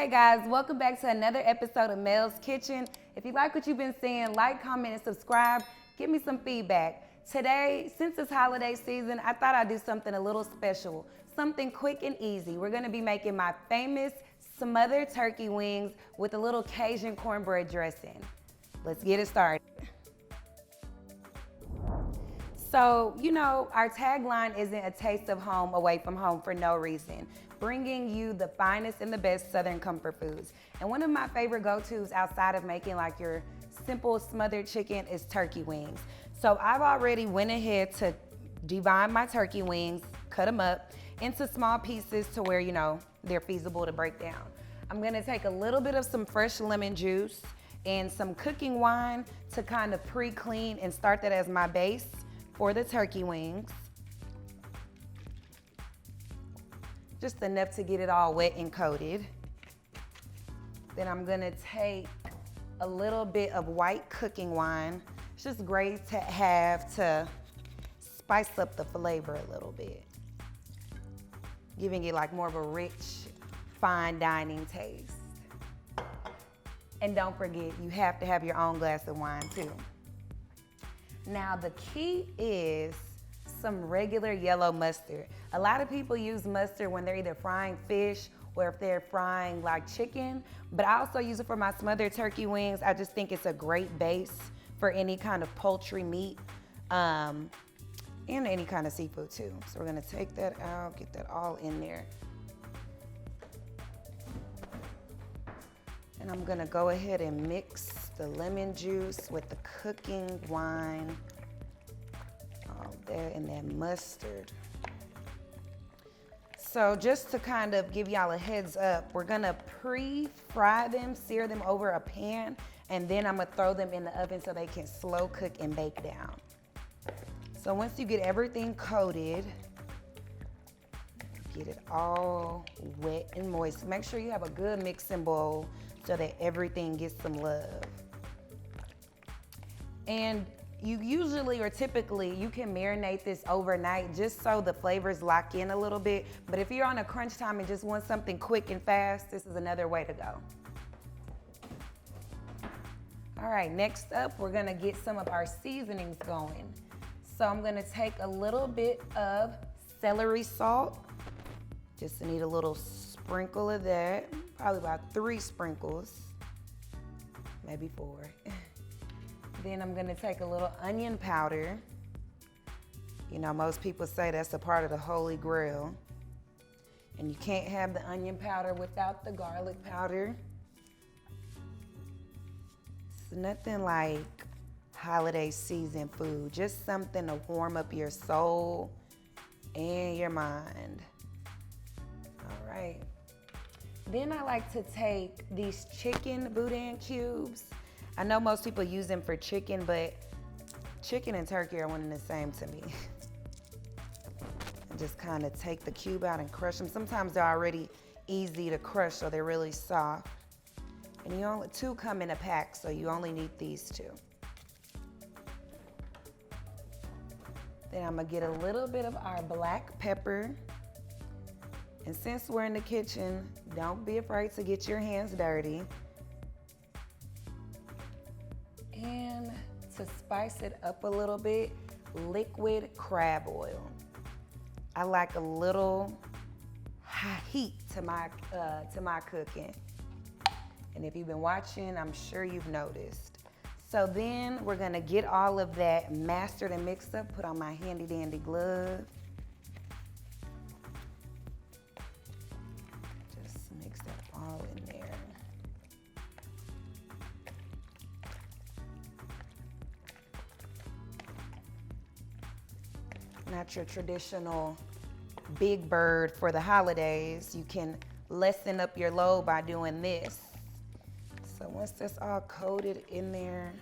Hey guys, welcome back to another episode of Mel's Kitchen. If you like what you've been seeing, like, comment, and subscribe. Give me some feedback. Today, since it's holiday season, I thought I'd do something a little special, something quick and easy. We're gonna be making my famous smothered turkey wings with a little Cajun cornbread dressing. Let's get it started. So, you know, our tagline isn't a taste of home away from home for no reason, bringing you the finest and the best Southern comfort foods. And one of my favorite go-tos outside of making like your simple smothered chicken is turkey wings. So I've already went ahead to divide my turkey wings, cut them up into small pieces to where, you know, they're feasible to break down. I'm gonna take a little bit of some fresh lemon juice and some cooking wine to kind of pre-clean and start that as my base for the turkey wings. Just enough to get it all wet and coated. Then I'm gonna take a little bit of white cooking wine. It's just great to have to spice up the flavor a little bit, giving it like more of a rich, fine dining taste. And don't forget, you have to have your own glass of wine too. Now the key is some regular yellow mustard. A lot of people use mustard when they're either frying fish or if they're frying like chicken, but I also use it for my smothered turkey wings. I just think it's a great base for any kind of poultry meat and any kind of seafood too. So we're gonna take that out, get that all in there. And I'm gonna go ahead and mix the lemon juice with the cooking wine, all there, and that mustard. So just to kind of give y'all a heads up, we're gonna pre-fry them, sear them over a pan, and then I'm gonna throw them in the oven so they can slow cook and bake down. So once you get everything coated, get it all wet and moist. Make sure you have a good mixing bowl so that everything gets some love. And you usually or typically you can marinate this overnight just so the flavors lock in a little bit. But if you're on a crunch time and just want something quick and fast, this is another way to go. All right, next up, we're gonna get some of our seasonings going. So I'm gonna take a little bit of celery salt. Just need a little sprinkle of that, probably about 3 sprinkles, maybe 4. Then I'm gonna take a little onion powder. You know, most people say that's a part of the Holy Grail. And you can't have the onion powder without the garlic powder. It's nothing like holiday season food, just something to warm up your soul and your mind. All right. Then I like to take these chicken boudin cubes. I know most people use them for chicken, but chicken and turkey are one and the same to me. And just kind of take the cube out and crush them. Sometimes they're already easy to crush, so they're really soft. And you only 2 come in a pack, so you only need these 2. Then I'm gonna get a little bit of our black pepper. And since we're in the kitchen, don't be afraid to get your hands dirty. And to spice it up a little bit, liquid crab oil. I like a little high heat to my cooking. And if you've been watching, I'm sure you've noticed. So then we're gonna get all of that mastered and mixed up, put on my handy dandy glove. Just mix that all in there. Not your traditional big bird for the holidays. You can lessen up your load by doing this. So once that's all coated in there,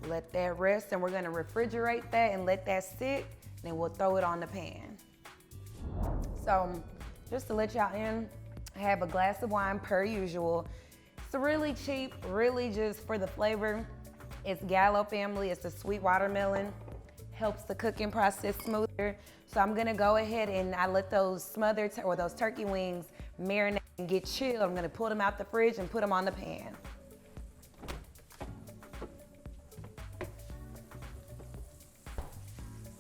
let that rest, and we're gonna refrigerate that and let that sit, then we'll throw it on the pan. So just to let y'all in, I have a glass of wine per usual. It's really cheap, really just for the flavor. It's Gallo family, it's a sweet watermelon. Helps the cooking process smoother. So I'm gonna go ahead and I let those those turkey wings marinate and get chilled, I'm gonna pull them out the fridge and put them on the pan.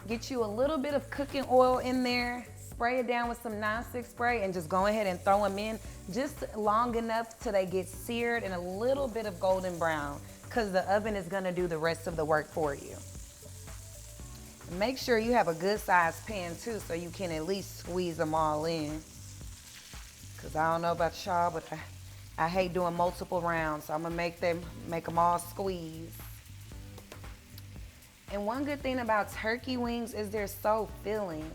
Get you a little bit of cooking oil in there, spray it down with some nonstick spray, and just go ahead and throw them in just long enough till they get seared and a little bit of golden brown, because the oven is gonna do the rest of the work for you. Make sure you have a good sized pan too, so you can at least squeeze them all in. Cause I don't know about y'all, but I hate doing multiple rounds, so I'm gonna make them all squeeze. And one good thing about turkey wings is they're so filling.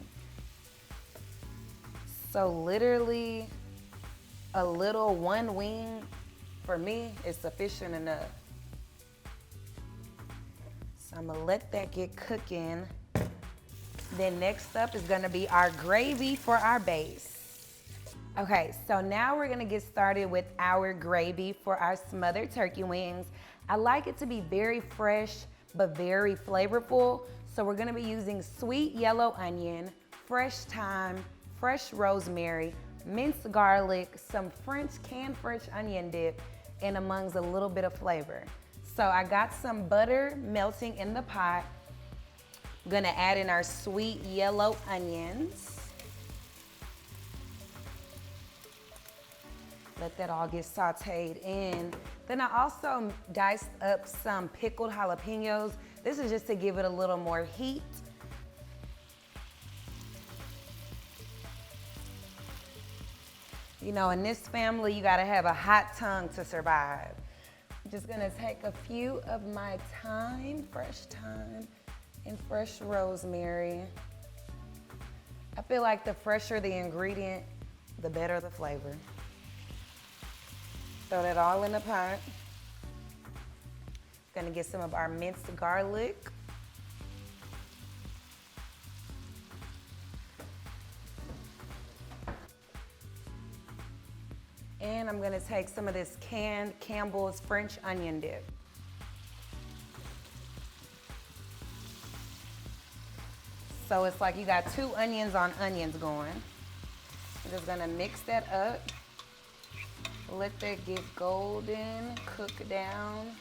So literally a little one wing for me is sufficient enough. So I'm gonna let that get cooking. Then next up is gonna be our gravy for our base. Okay, so now we're gonna get started with our gravy for our smothered turkey wings. I like it to be very fresh, but very flavorful. So we're gonna be using sweet yellow onion, fresh thyme, fresh rosemary, minced garlic, some canned French onion dip, and amongst a little bit of flavor. So I got some butter melting in the pot. I'm gonna add in our sweet yellow onions. Let that all get sauteed in. Then I also diced up some pickled jalapenos. This is just to give it a little more heat. You know, in this family, you gotta have a hot tongue to survive. I'm just gonna take a few of my thyme, fresh thyme, and fresh rosemary. I feel like the fresher the ingredient, the better the flavor. Throw that all in the pot. Gonna get some of our minced garlic. And I'm gonna take some of this canned Campbell's French onion dip. So it's like you got two onions on onions going. I'm just gonna mix that up. Let that get golden, cook down.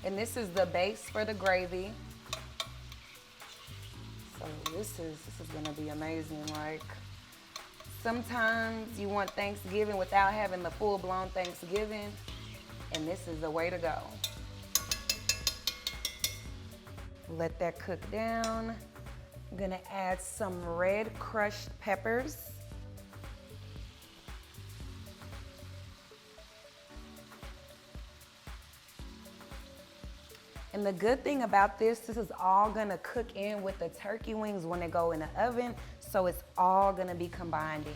And this is the base for the gravy. So this is gonna be amazing. Like, sometimes you want Thanksgiving without having the full-blown Thanksgiving, and this is the way to go. Let that cook down. I'm gonna add some red crushed peppers. And the good thing about this is all gonna cook in with the turkey wings when they go in the oven, so it's all gonna be combined in.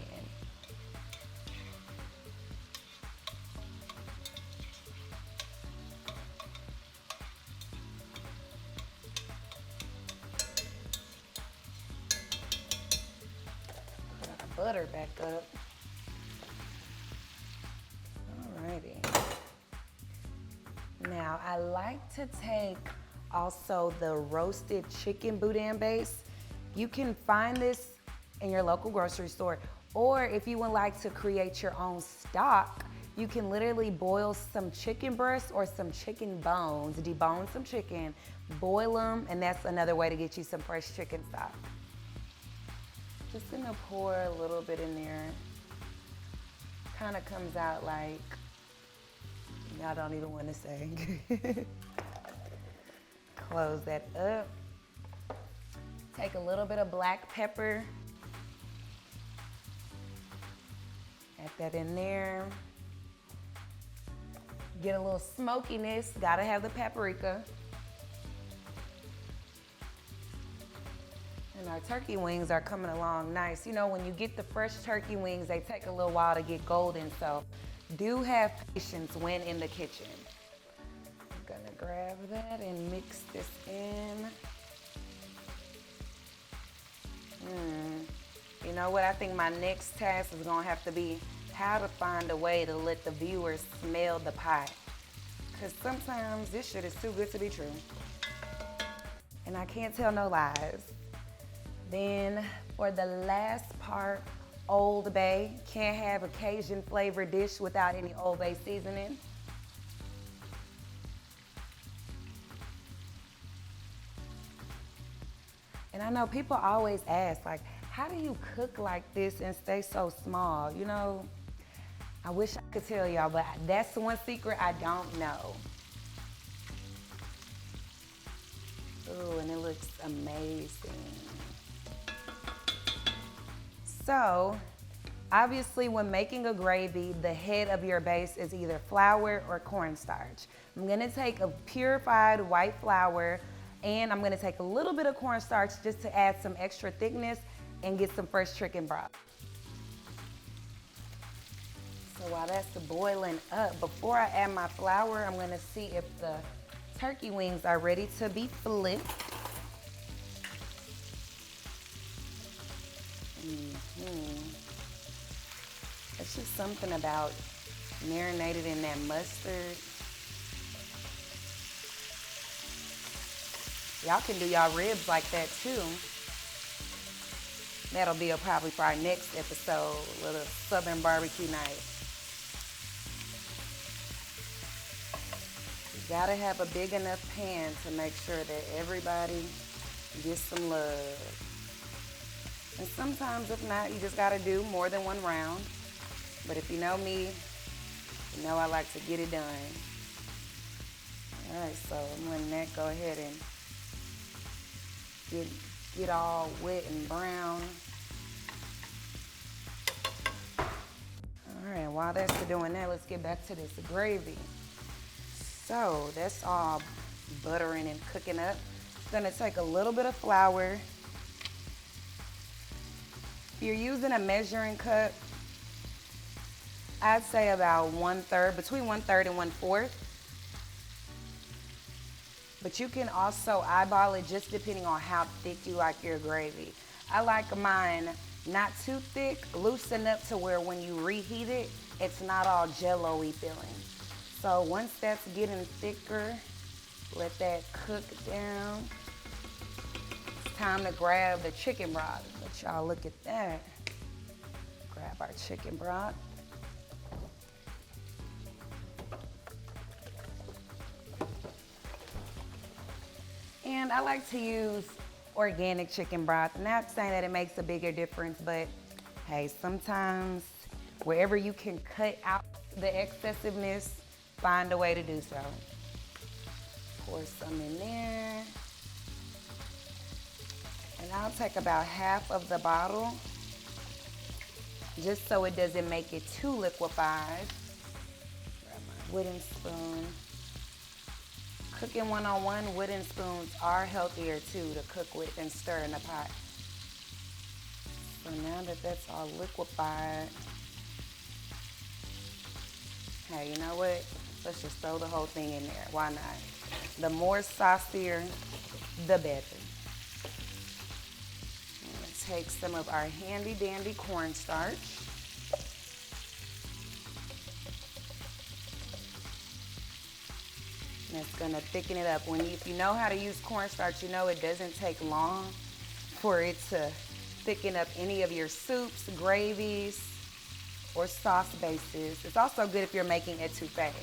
Put the butter back up. Alrighty. Now, I like to take also the roasted chicken boudin base. You can find this in your local grocery store, or if you would like to create your own stock, you can literally boil some chicken breasts or some chicken bones, debone some chicken, boil them, and that's another way to get you some fresh chicken stock. Just gonna pour a little bit in there. Kind of comes out like, I don't even want to say. Close that up. Take a little bit of black pepper. Add that in there. Get a little smokiness. Gotta have the paprika. And our turkey wings are coming along nice. You know, when you get the fresh turkey wings, they take a little while to get golden, so do have patience when in the kitchen. I'm gonna grab that and mix this in. You know what? I think my next task is gonna have to be how to find a way to let the viewers smell the pie. Because sometimes this shit is too good to be true. And I can't tell no lies. Then for the last part Old Bay. Can't have a Cajun flavored dish without any Old Bay seasoning. And I know people always ask, like, how do you cook like this and stay so small? You know, I wish I could tell y'all, but that's one secret I don't know. Ooh, and it looks amazing. So, obviously when making a gravy, the head of your base is either flour or cornstarch. I'm gonna take a purified white flour and I'm gonna take a little bit of cornstarch just to add some extra thickness and get some fresh chicken broth. So while that's boiling up, before I add my flour, I'm gonna see if the turkey wings are ready to be flipped. It's just something about marinated in that mustard. Y'all can do y'all ribs like that too. That'll be probably for our next episode, a little Southern barbecue night. You gotta have a big enough pan to make sure that everybody gets some love. And sometimes, if not, you just gotta do more than one round. But if you know me, you know I like to get it done. All right, so I'm letting that go ahead and get all wet and brown. All right, while that's doing that, let's get back to this gravy. So that's all buttering and cooking up. I'm gonna take a little bit of flour. If you're using a measuring cup, I'd say about 1/3, between 1/3 and 1/4. But you can also eyeball it just depending on how thick you like your gravy. I like mine not too thick, loose enough to where when you reheat it, it's not all jello-y feeling. So once that's getting thicker, let that cook down. It's time to grab the chicken broth. Let y'all look at that. Grab our chicken broth. And I like to use organic chicken broth. Not saying that it makes a bigger difference, but hey, sometimes wherever you can cut out the excessiveness, find a way to do so. Pour some in there. And I'll take about half of the bottle, just so it doesn't make it too liquefied. Grab my wooden spoon. Cooking one-on-one, wooden spoons are healthier too to cook with and stir in the pot. So now that that's all liquefied, hey, you know what? Let's just throw the whole thing in there. Why not? The more saucier, the better. Let's take some of our handy-dandy cornstarch. That's gonna thicken it up. If you know how to use cornstarch, you know it doesn't take long for it to thicken up any of your soups, gravies, or sauce bases. It's also good if you're making etouffee.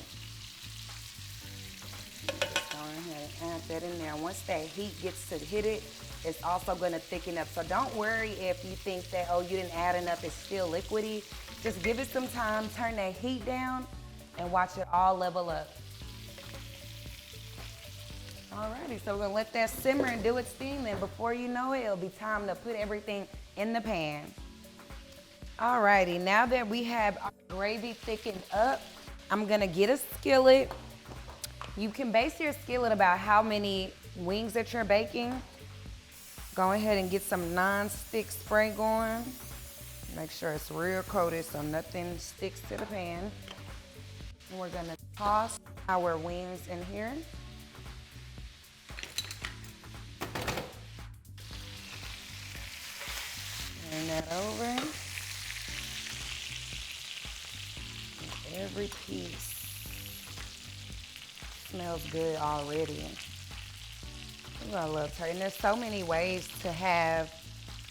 Just go ahead and add that in there. Once that heat gets to hit it, it's also gonna thicken up. So don't worry if you think that, oh, you didn't add enough, it's still liquidy. Just give it some time, turn that heat down, and watch it all level up. Alrighty, so we're gonna let that simmer and do its thing, and before you know it, it'll be time to put everything in the pan. Alrighty, now that we have our gravy thickened up, I'm gonna get a skillet. You can base your skillet about how many wings that you're baking. Go ahead and get some non-stick spray going. Make sure it's real coated so nothing sticks to the pan. And we're gonna toss our wings in here. Turn that over. Every piece smells good already. Ooh, I love turkey. And there's so many ways to have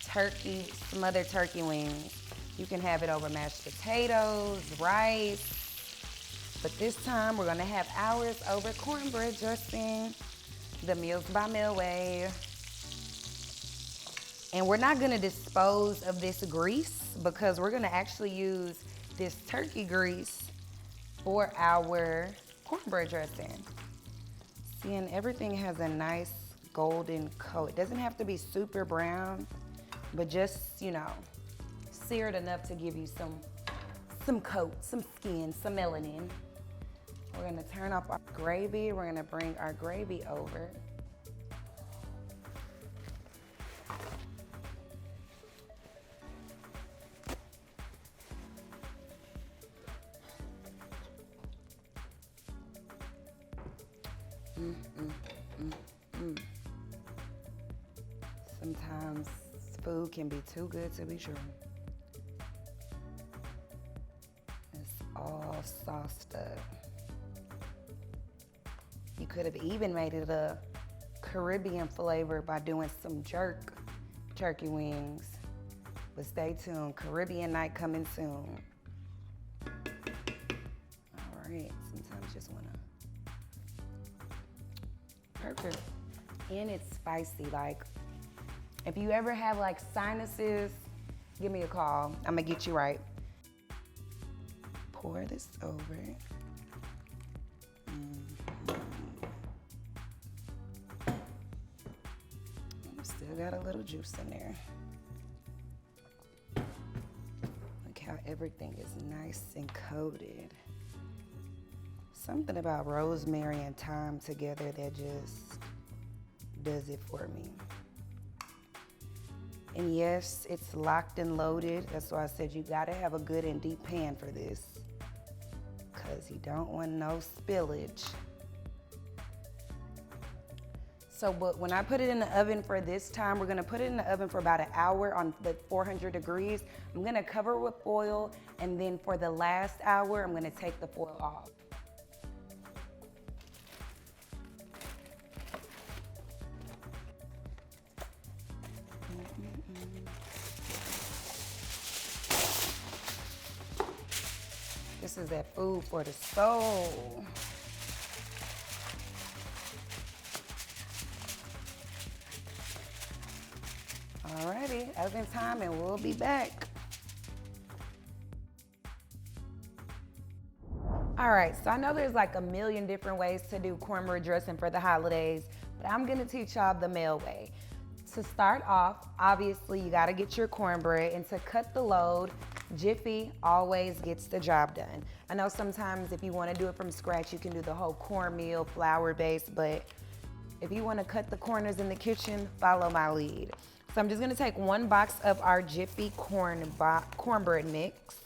turkey, smothered turkey wings. You can have it over mashed potatoes, rice, but this time we're gonna have ours over cornbread dressing, the Meals by Milway. And we're not gonna dispose of this grease because we're gonna actually use this turkey grease for our cornbread dressing. See, and everything has a nice golden coat. It doesn't have to be super brown, but just, you know, seared enough to give you some coat, some skin, some melanin. We're gonna turn off our gravy. We're gonna bring our gravy over. Sometimes food can be too good to be true. It's all sauced up. You could have even made it a Caribbean flavor by doing some turkey wings. But stay tuned, Caribbean night coming soon. All right, sometimes just wanna, perfect. And it's spicy, like, if you ever have like sinuses, give me a call. I'm gonna get you right. Pour this over. Still got a little juice in there. Look how everything is nice and coated. Something about rosemary and thyme together that just does it for me. And yes, it's locked and loaded. That's why I said you gotta have a good and deep pan for this, because you don't want no spillage. So, but when I put it in the oven for this time, we're gonna put it in the oven for about an hour on the 400 degrees. I'm gonna cover it with foil, and then for the last hour, I'm gonna take the foil off. This is that food for the soul. Alrighty, oven time, and we'll be back. All right, so I know there's like a million different ways to do cornbread dressing for the holidays, but I'm gonna teach y'all the Mel way. To start off, obviously you gotta get your cornbread, and to cut the load, Jiffy always gets the job done. I know sometimes if you wanna do it from scratch, you can do the whole cornmeal, flour base, but if you wanna cut the corners in the kitchen, follow my lead. So I'm just gonna take 1 box of our Jiffy cornbread mix.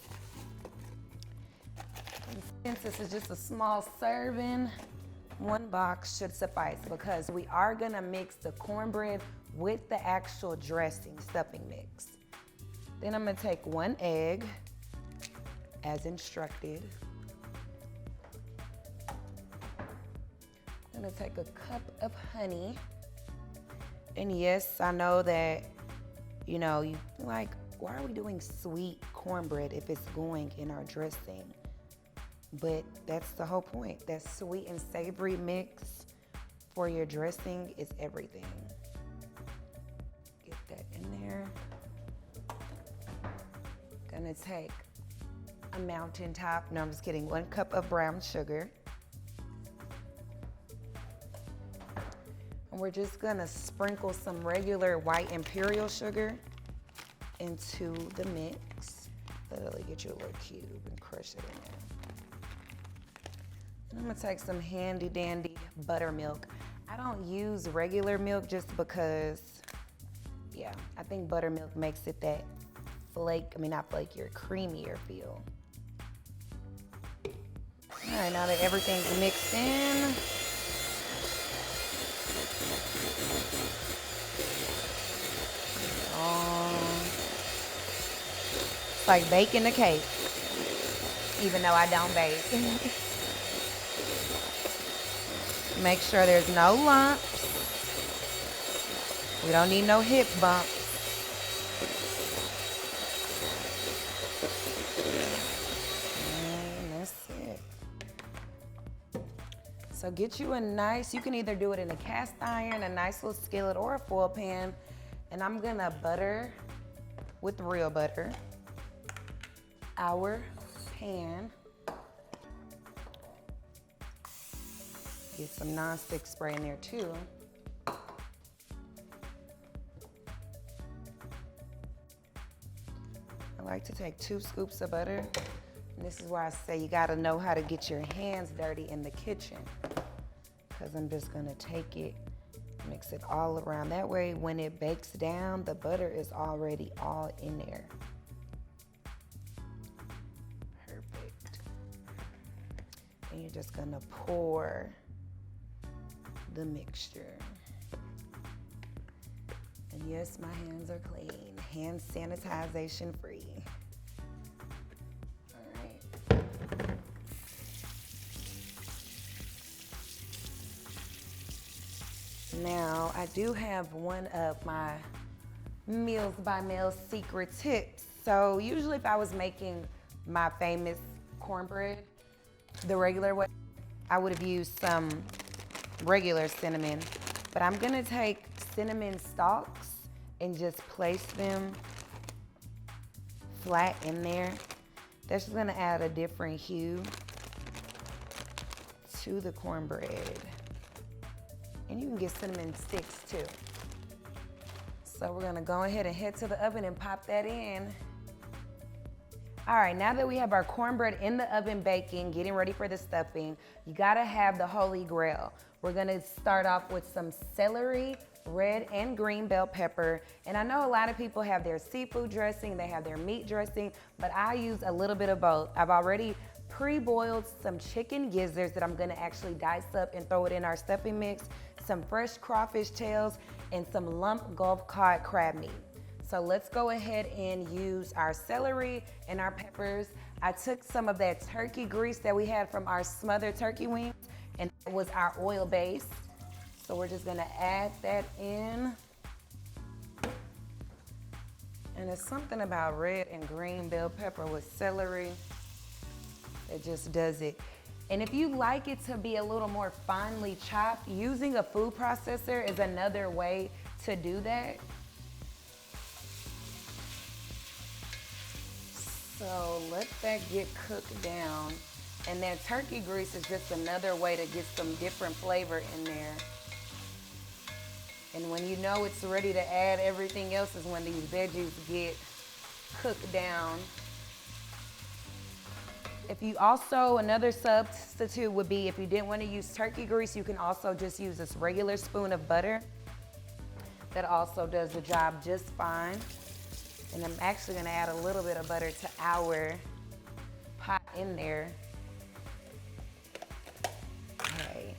And since this is just a small serving, 1 box should suffice because we are gonna mix the cornbread with the actual dressing, stuffing mix. Then I'm gonna take 1 egg, as instructed. I'm gonna take a cup of honey. And yes, I know that, you know, you like, why are we doing sweet cornbread if it's going in our dressing? But that's the whole point. That sweet and savory mix for your dressing is everything. Get that in there. Gonna take a mountaintop, no, I'm just kidding, 1 cup of brown sugar. And we're just gonna sprinkle some regular white imperial sugar into the mix. Literally get you a little cube and crush it in there. And I'm gonna take some handy dandy buttermilk. I don't use regular milk just because, yeah, I think buttermilk makes it that not flakier, creamier feel. All right, now that everything's mixed in, it's like baking a cake, even though I don't bake. Make sure there's no lumps. We don't need no hip bumps. So get you a nice, you can either do it in a cast iron, a nice little skillet, or a foil pan. And I'm gonna butter with real butter our pan. Get some nonstick spray in there too. I like to take 2 scoops of butter. And this is why I say you gotta know how to get your hands dirty in the kitchen. Because I'm just gonna take it, mix it all around. That way when it bakes down, the butter is already all in there. Perfect. And you're just gonna pour the mixture. And yes, my hands are clean. Hand sanitization free. All right. Now, I do have one of my Meals by Mel secret tips. So usually if I was making my famous cornbread the regular way, I would have used some regular cinnamon, but I'm gonna take cinnamon stalks and just place them flat in there. That's just gonna add a different hue to the cornbread. And you can get cinnamon sticks too. So we're gonna go ahead and head to the oven and pop that in. All right, now that we have our cornbread in the oven baking, getting ready for the stuffing, you gotta have the holy grail. We're gonna start off with some celery, red and green bell pepper. And I know a lot of people have their seafood dressing, they have their meat dressing, but I use a little bit of both. I've already pre-boiled some chicken gizzards that I'm gonna actually dice up and throw it in our stuffing mix, some fresh crawfish tails, and some lump Gulf cod crab meat. So let's go ahead and use our celery and our peppers. I took some of that turkey grease that we had from our smothered turkey wings, and that was our oil base. So we're just gonna add that in. And there's something about red and green bell pepper with celery that just does it. And if you like it to be a little more finely chopped, using a food processor is another way to do that. So let that get cooked down. And then turkey grease is just another way to get some different flavor in there. And when you know it's ready to add everything else is when these veggies get cooked down. If you also, another substitute would be if you didn't want to use turkey grease, you can also just use this regular spoon of butter. That also does the job just fine. And I'm actually gonna add a little bit of butter to our pot in there. Okay.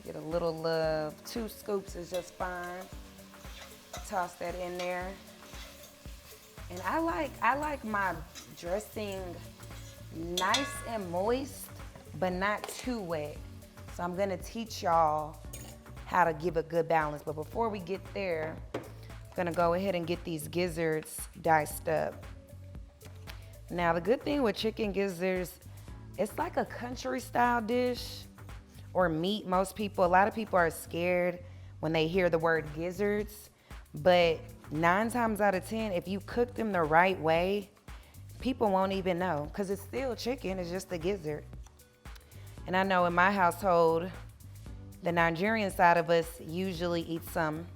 Get a little love. 2 scoops is just fine. Toss that in there. And I like my dressing nice and moist, but not too wet. So I'm gonna teach y'all how to give a good balance. But before we get there, I'm gonna go ahead and get these gizzards diced up. Now the good thing with chicken gizzards, it's like a country style dish or meat. A lot of people are scared when they hear the word gizzards, but 9 times out of 10, if you cook them the right way, people won't even know because it's still chicken, it's just a gizzard. And I know in my household, the Nigerian side of us usually eats some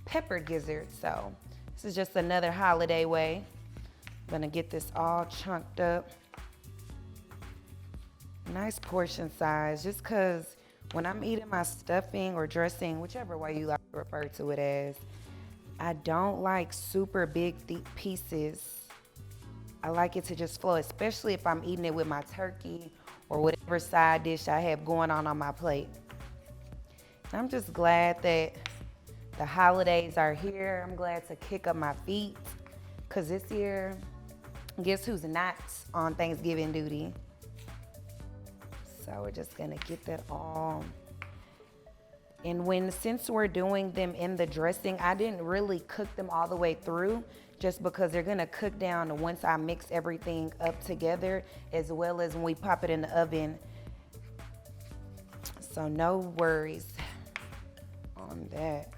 peppered gizzards. So this is just another holiday way. I'm gonna get this all chunked up. Nice portion size, just cause when I'm eating my stuffing or dressing, whichever way you like to refer to it as, I don't like super big, thick pieces. I like it to just flow, especially if I'm eating it with my turkey or whatever side dish I have going on my plate. And I'm just glad that the holidays are here. I'm glad to kick up my feet, because this year, guess who's not on Thanksgiving duty? So we're just gonna get that all. And since we're doing them in the dressing, I didn't really cook them all the way through, just because they're gonna cook down once I mix everything up together, as well as when we pop it in the oven. So no worries on that.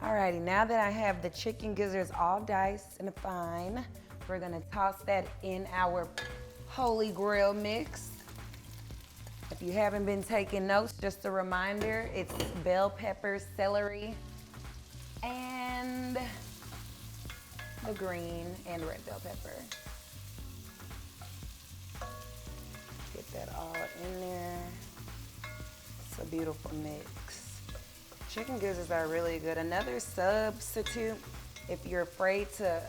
Alrighty, now that I have the chicken gizzards all diced and fine, we're gonna toss that in our holy grail mix. If you haven't been taking notes, just a reminder, it's bell pepper, celery, and the green and red bell pepper. Get that all in there. It's a beautiful mix. Chicken gizzards are really good. Another substitute, if you're afraid to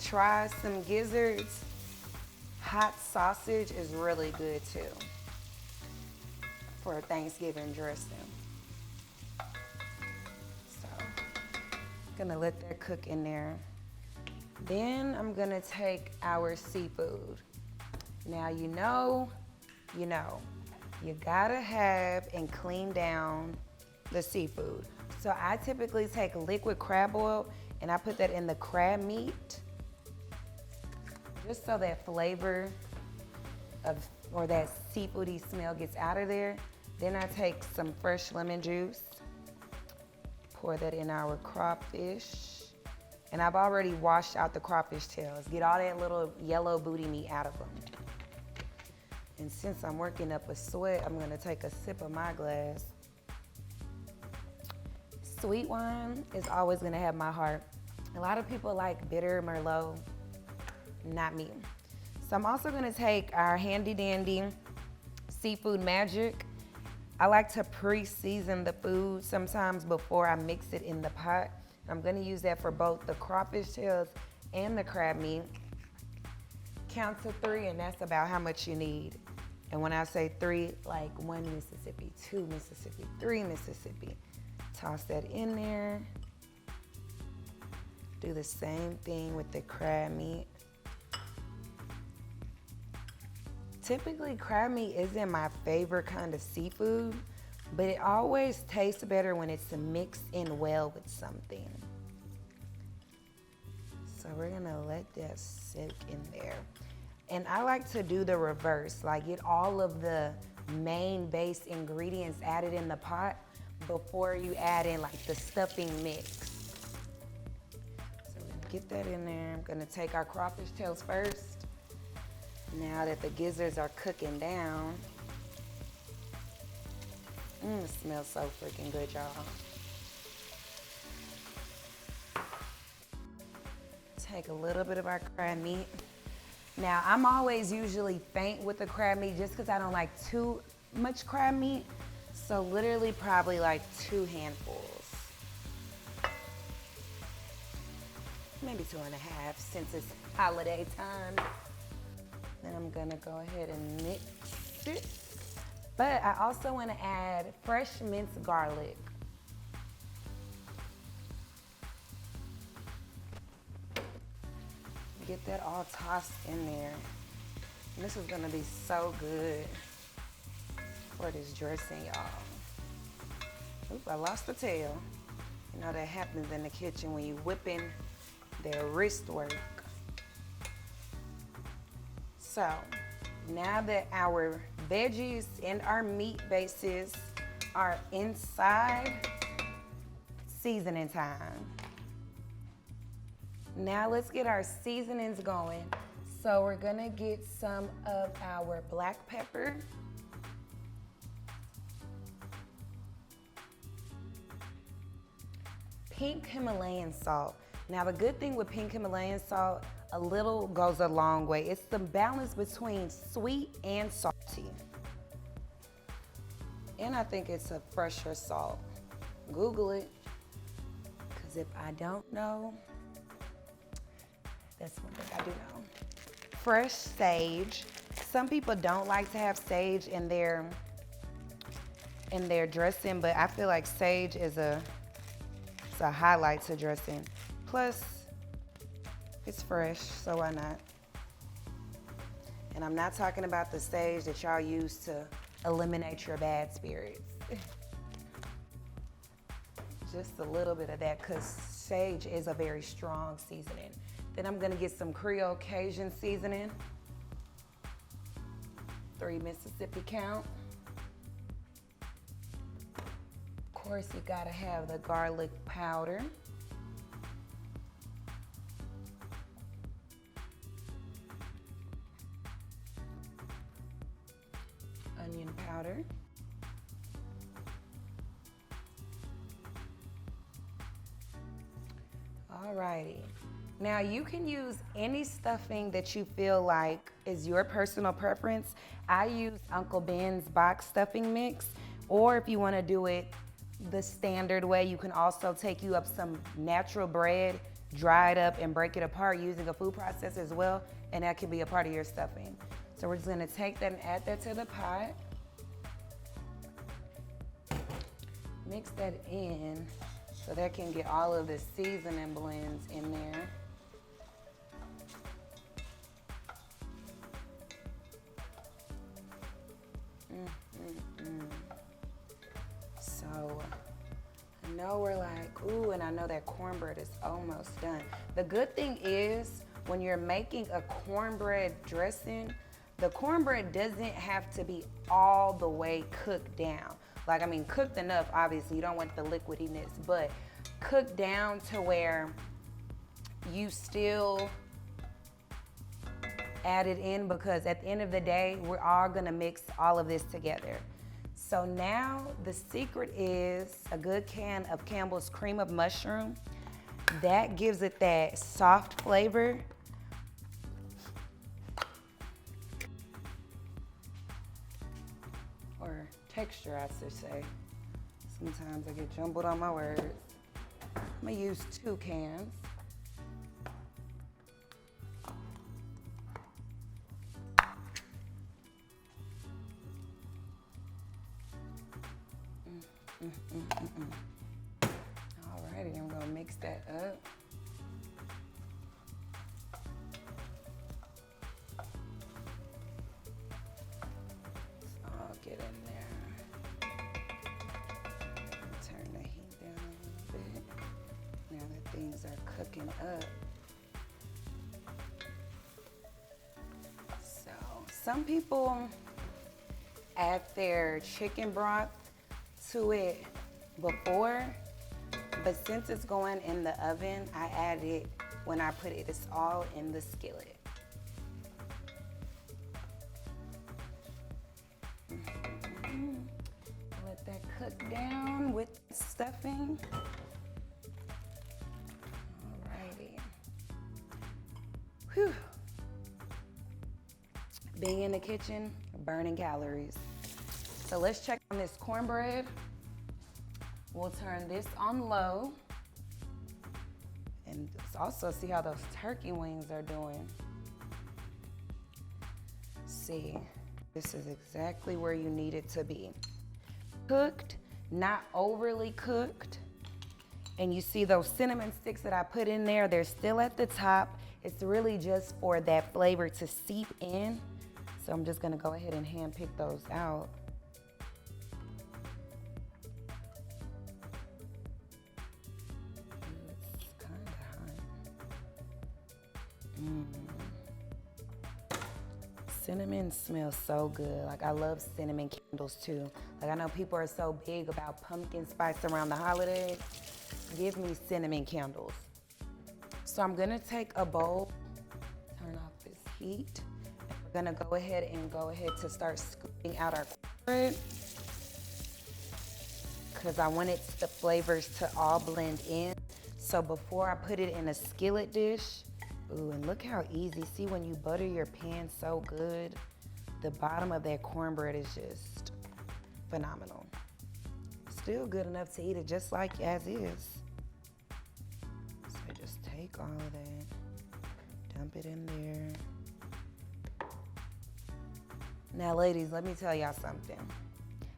try some gizzards, hot sausage is really good too for a Thanksgiving dressing. So, gonna let that cook in there. Then I'm gonna take our seafood. Now you gotta have and clean down the seafood. So I typically take liquid crab oil and I put that in the crab meat, just so that flavor or that seafoody smell gets out of there. Then I take some fresh lemon juice, pour that in our crawfish, and I've already washed out the crawfish tails. Get all that little yellow booty meat out of them. And since I'm working up a sweat, I'm gonna take a sip of my glass. Sweet wine is always gonna have my heart. A lot of people like bitter Merlot, not me. So I'm also gonna take our handy dandy seafood magic. I like to pre-season the food sometimes before I mix it in the pot. I'm gonna use that for both the crawfish tails and the crab meat. Count to 3 and that's about how much you need. And when I say 3, like 1 Mississippi, 2 Mississippi, 3 Mississippi. Toss that in there. Do the same thing with the crab meat. Typically, crab meat isn't my favorite kind of seafood, but it always tastes better when it's mixed in well with something. So we're gonna let that sit in there. And I like to do the reverse, like get all of the main base ingredients added in the pot before you add in like the stuffing mix. So we're gonna get that in there. I'm gonna take our crawfish tails first. Now that the gizzards are cooking down. It smells so freaking good, y'all. Take a little bit of our crab meat. Now, I'm always usually faint with the crab meat just because I don't like too much crab meat. So literally probably like 2 handfuls. Maybe 2.5 since it's holiday time. Then I'm gonna go ahead and mix it. But I also wanna add fresh minced garlic. Get that all tossed in there. And this is gonna be so good for this dressing, y'all. Oop, I lost the tail. You know that happens in the kitchen when you whipping their wrist work. So, now that our veggies and our meat bases are inside, seasoning time. Now let's get our seasonings going. So we're gonna get some of our black pepper. Pink Himalayan salt. Now the good thing with pink Himalayan salt, a little goes a long way. It's the balance between sweet and salty. And I think it's a fresher salt. Google it, because if I don't know, that's one thing I do know. Fresh sage. Some people don't like to have sage in their dressing, but I feel like sage is a highlight to dressing. Plus, it's fresh, so why not? And I'm not talking about the sage that y'all use to eliminate your bad spirits. Just a little bit of that, because sage is a very strong seasoning. Then I'm gonna get some Creole Cajun seasoning. 3 Mississippi count. course, you gotta have the garlic powder. Onion powder. Alrighty. Now you can use any stuffing that you feel like is your personal preference. I use Uncle Ben's box stuffing mix, or if you want to do it the standard way, you can also take you up some natural bread, dry it up and break it apart using a food processor as well, and that can be a part of your stuffing. So we're just gonna take that and add that to the pot. Mix that in so that can get all of the seasoning blends in there. So I know we're like, ooh, and I know that cornbread is almost done. The good thing is when you're making a cornbread dressing, the cornbread doesn't have to be all the way cooked down. Like, I mean, cooked enough, obviously, you don't want the liquidiness, but cooked down to where you still add it in, because at the end of the day, we're all gonna mix all of this together. So now the secret is a good can of Campbell's cream of mushroom. That gives it that soft flavor. Or texture, I should say. Sometimes I get jumbled on my words. I'm gonna use 2 cans. Alrighty, I'm gonna mix that up. So I'll get in there. Turn the heat down a little bit. Now that things are cooking up. So some people add their chicken broth to it before, but since it's going in the oven, I add it when I put it. It's all in the skillet. Let that cook down with the stuffing. Alrighty. Whew. Being in the kitchen, burning calories. So let's check on this cornbread. We'll turn this on low. And let's also see how those turkey wings are doing. See, this is exactly where you need it to be. Cooked, not overly cooked. And you see those cinnamon sticks that I put in there, they're still at the top. It's really just for that flavor to seep in. So I'm just gonna go ahead and hand pick those out. Cinnamon smells so good. Like, I love cinnamon candles too. Like, I know people are so big about pumpkin spice around the holidays. Give me cinnamon candles. So I'm gonna take a bowl, turn off this heat. And we're gonna go ahead to start scooping out our cornbread, because I wanted the flavors to all blend in. So before I put it in a skillet dish, ooh, and look how easy. See, when you butter your pan so good, the bottom of that cornbread is just phenomenal. Still good enough to eat it just like as is. So just take all of that, dump it in there. Now, ladies, let me tell y'all something.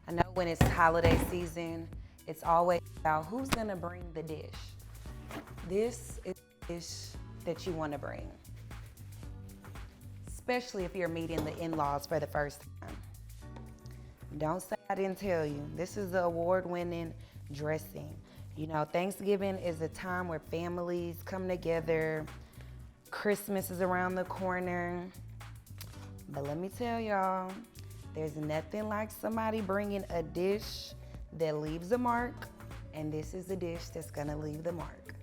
I know when it's holiday season, it's always about who's gonna bring the dish. This is the dish that you want to bring, especially if you're meeting the in-laws for the first time. Don't say I didn't tell you. This is the award-winning dressing. You know, Thanksgiving is a time where families come together. Christmas is around the corner. But let me tell y'all, there's nothing like somebody bringing a dish that leaves a mark and this is the dish that's gonna leave the mark.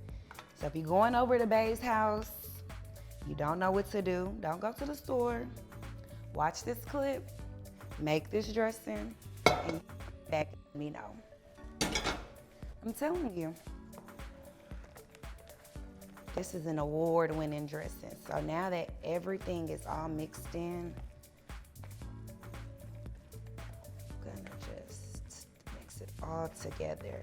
So if you're going over to Bae's house, you don't know what to do, don't go to the store. Watch this clip, make this dressing, and back let me know. I'm telling you, this is an award-winning dressing. So now that everything is all mixed in, I'm gonna just mix it all together.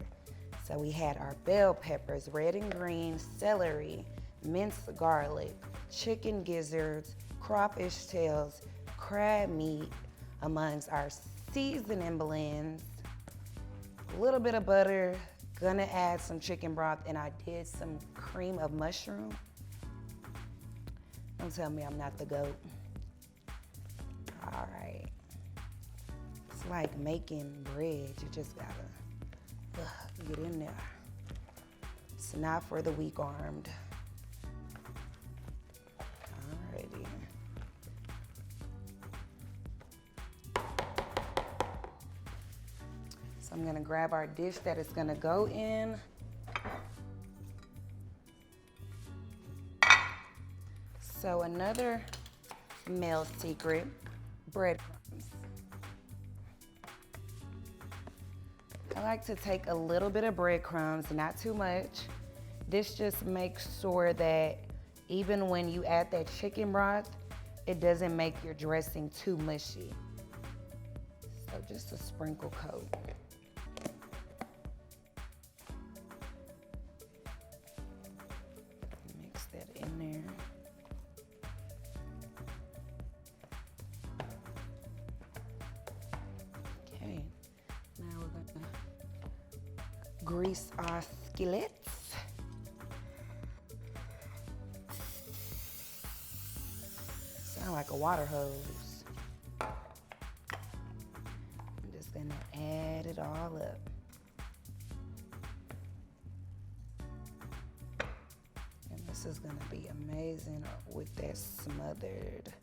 So we had our bell peppers, red and green, celery, minced garlic, chicken gizzards, crawfish tails, crab meat, amongst our seasoning blends, a little bit of butter, gonna add some chicken broth, and I did some cream of mushroom. Don't tell me I'm not the GOAT. All right. It's like making bread. You just gotta get in there. It's not for the weak-armed. Alrighty. So I'm gonna grab our dish that it's gonna go in. So another male secret, breadcrumbs. I like to take a little bit of breadcrumbs, not too much. This just makes sure that even when you add that chicken broth, it doesn't make your dressing too mushy. So just a sprinkle coat. Mix that in there. Okay, now we're gonna grease our skillets. Sound like a water hose. I'm just gonna add it all up. And this is gonna be amazing with that smothered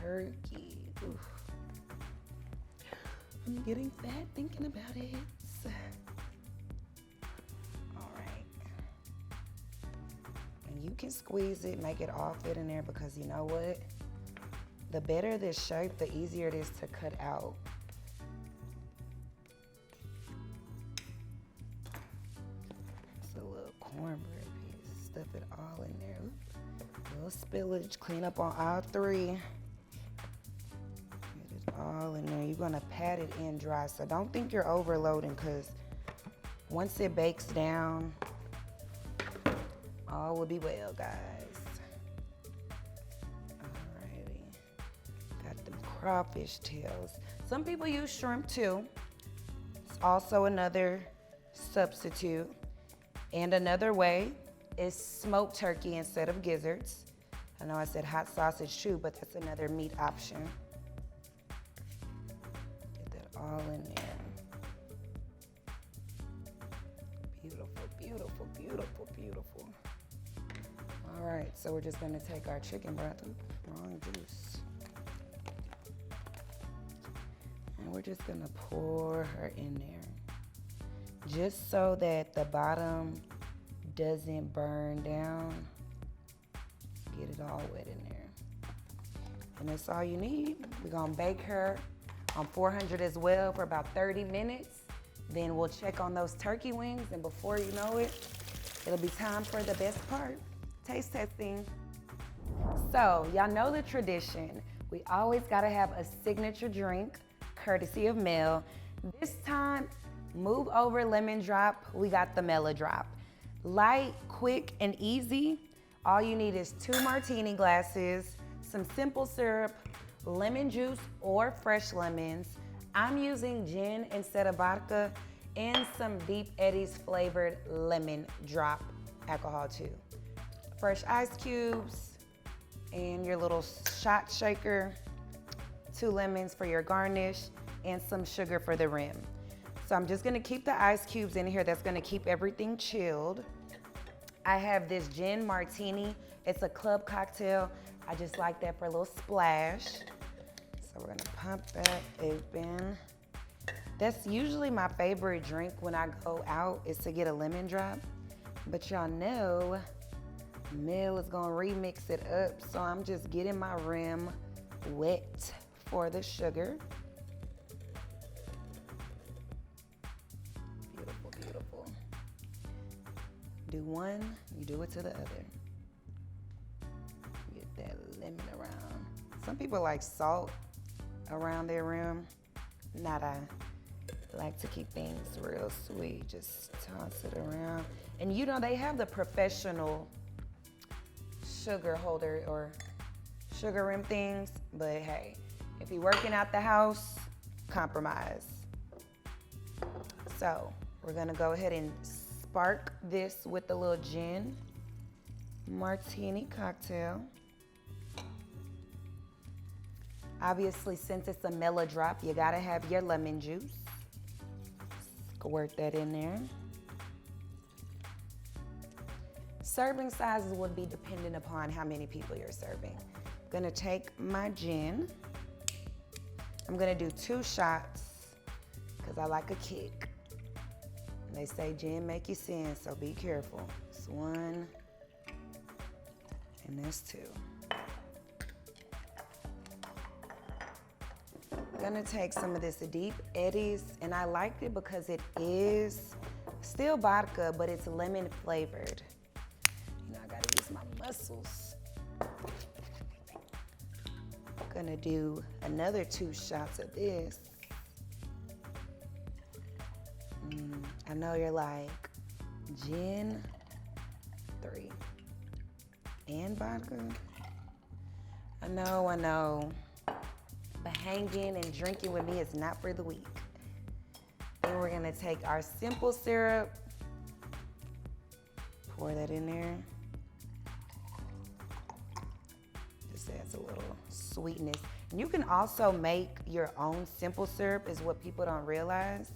turkey. Oof. I'm getting fat thinking about it. All right. And you can squeeze it, make it all fit in there, because you know what? The better this shape, the easier it is to cut out. It's a little cornbread piece. Stuff it all in there. A little spillage, clean up on all three. All in there. You're gonna pat it in dry, so don't think you're overloading, because once it bakes down, all will be well, guys. Alrighty, got them crawfish tails. Some people use shrimp too. It's also another substitute. And another way is smoked turkey instead of gizzards. I know I said hot sausage too, but that's another meat option. All in there. Beautiful, beautiful, beautiful, beautiful. All right, so we're just gonna take our chicken broth, wrong juice. And we're just gonna pour her in there. Just so that the bottom doesn't burn down. Get it all wet in there. And that's all you need. We're gonna bake her on 400 as well for about 30 minutes. Then we'll check on those turkey wings, and before you know it, it'll be time for the best part, taste testing. So y'all know the tradition. We always gotta have a signature drink, courtesy of Mel. This time, move over lemon drop. We got the melodrop. Light, quick, and easy. All you need is 2 martini glasses, some simple syrup, lemon juice or fresh lemons. I'm using gin instead of vodka, and some Deep Eddies flavored lemon drop alcohol too. Fresh ice cubes and your little shot shaker, 2 lemons for your garnish, and some sugar for the rim. So I'm just gonna keep the ice cubes in here. That's gonna keep everything chilled. I have this gin martini. It's a club cocktail. I just like that for a little splash. So we're gonna pump that open. That's usually my favorite drink when I go out is to get a lemon drop. But y'all know Mel is gonna remix it up, so I'm just getting my rim wet for the sugar. Beautiful, beautiful. Do one, you do it to the other. Get that lemon around. Some people like salt around their rim. Not I like to keep things real sweet. Just toss it around. And you know, they have the professional sugar holder or sugar rim things, but hey, if you're working out the house, compromise. So we're gonna go ahead and spark this with a little gin martini cocktail. Obviously, since it's a melodrop, you gotta have your lemon juice. Squirt that in there. Serving sizes would be dependent upon how many people you're serving. I'm gonna take my gin. I'm gonna do 2 shots because I like a kick. And they say gin make you sin, so be careful. It's 1 and there's 2. I'm gonna take some of this Deep Eddies, and I liked it because it is still vodka, but it's lemon flavored. You know, I gotta use my muscles. Gonna do another 2 shots of this. I know you're like, gin, 3, and vodka. I know. But hanging and drinking with me is not for the weak. Then we're gonna take our simple syrup, pour that in there. Just adds a little sweetness. And you can also make your own simple syrup, is what people don't realize.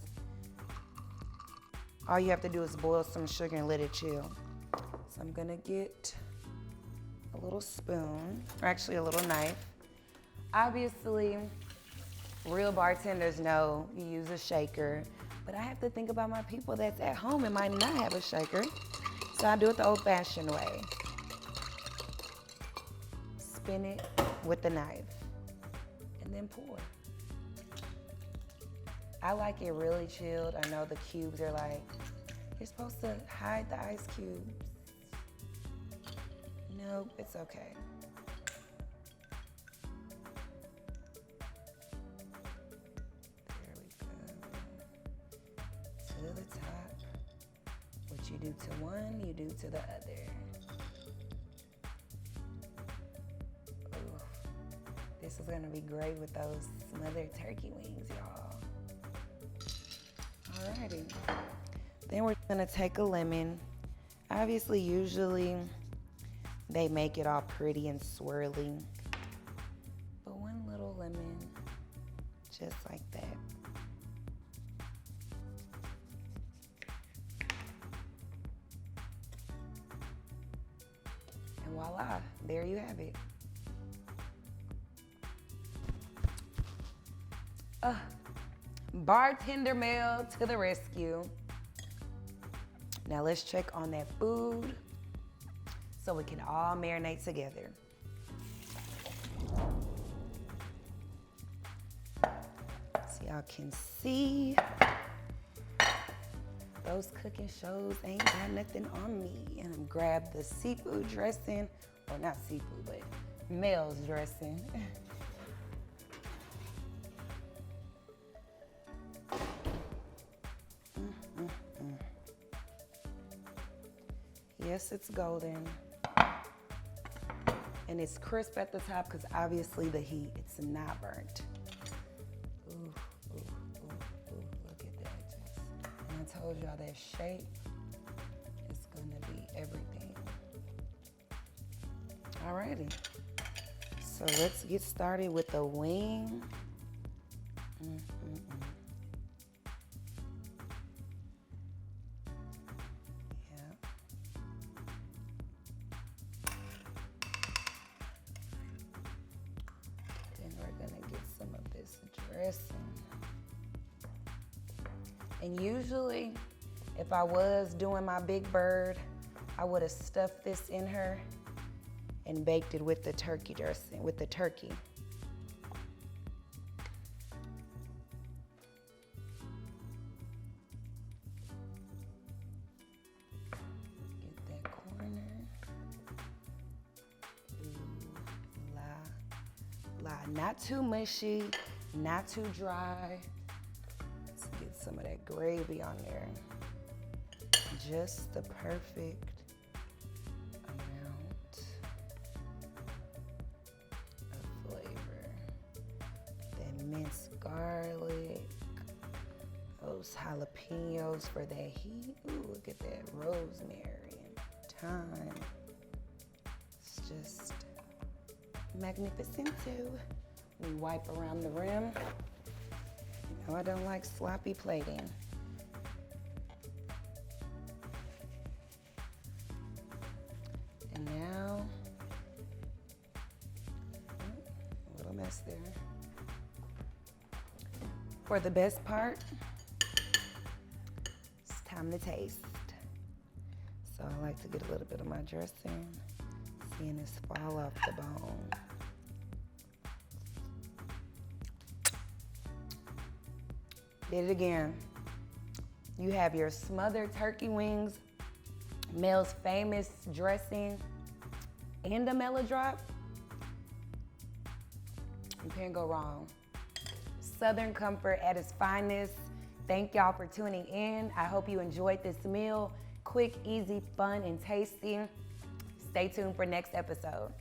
All you have to do is boil some sugar and let it chill. So I'm gonna get a little spoon, or actually a little knife. Obviously, real bartenders know you use a shaker, but I have to think about my people that's at home and might not have a shaker. So I do it the old-fashioned way. Spin it with the knife and then pour. I like it really chilled. I know the cubes are like, you're supposed to hide the ice cubes. Nope, it's okay. To the top. What you do to one, you do to the other. Ooh, this is gonna be great with those smothered turkey wings, y'all. Alrighty. Then we're gonna take a lemon. Obviously, usually they make it all pretty and swirly. But one little lemon, just like that. And voila, there you have it. Bartender Mel to the rescue. Now let's check on that food so we can all marinate together. So y'all can see those cooking shows ain't got nothing on me. And I'm grab the seafood dressing, or not seafood, but Mel's dressing. Yes, it's golden. And it's crisp at the top because obviously the heat, it's not burnt. Ooh, ooh, ooh, ooh, look at that. And I told y'all that shape is gonna be everything. Alrighty. So let's get started with the wing. Dressing. And usually, if I was doing my big bird, I would have stuffed this in her and baked it with the turkey dressing, with the turkey. Get that corner. Ooh, la. Not too mushy, not too dry. Let's get some of that gravy on there. Just the perfect amount of flavor. That minced garlic, those jalapenos for that heat. Ooh, look at that rosemary and thyme. It's just magnificent too. We wipe around the rim. You know I don't like sloppy plating. And now, a little mess there. For the best part, it's time to taste. So I like to get a little bit of my dressing, seeing this fall off the bone. Did it again. You have your smothered turkey wings, Mel's famous dressing, and a melodrop. You can't go wrong. Southern comfort at its finest. Thank y'all for tuning in. I hope you enjoyed this meal. Quick, easy, fun, and tasty. Stay tuned for next episode.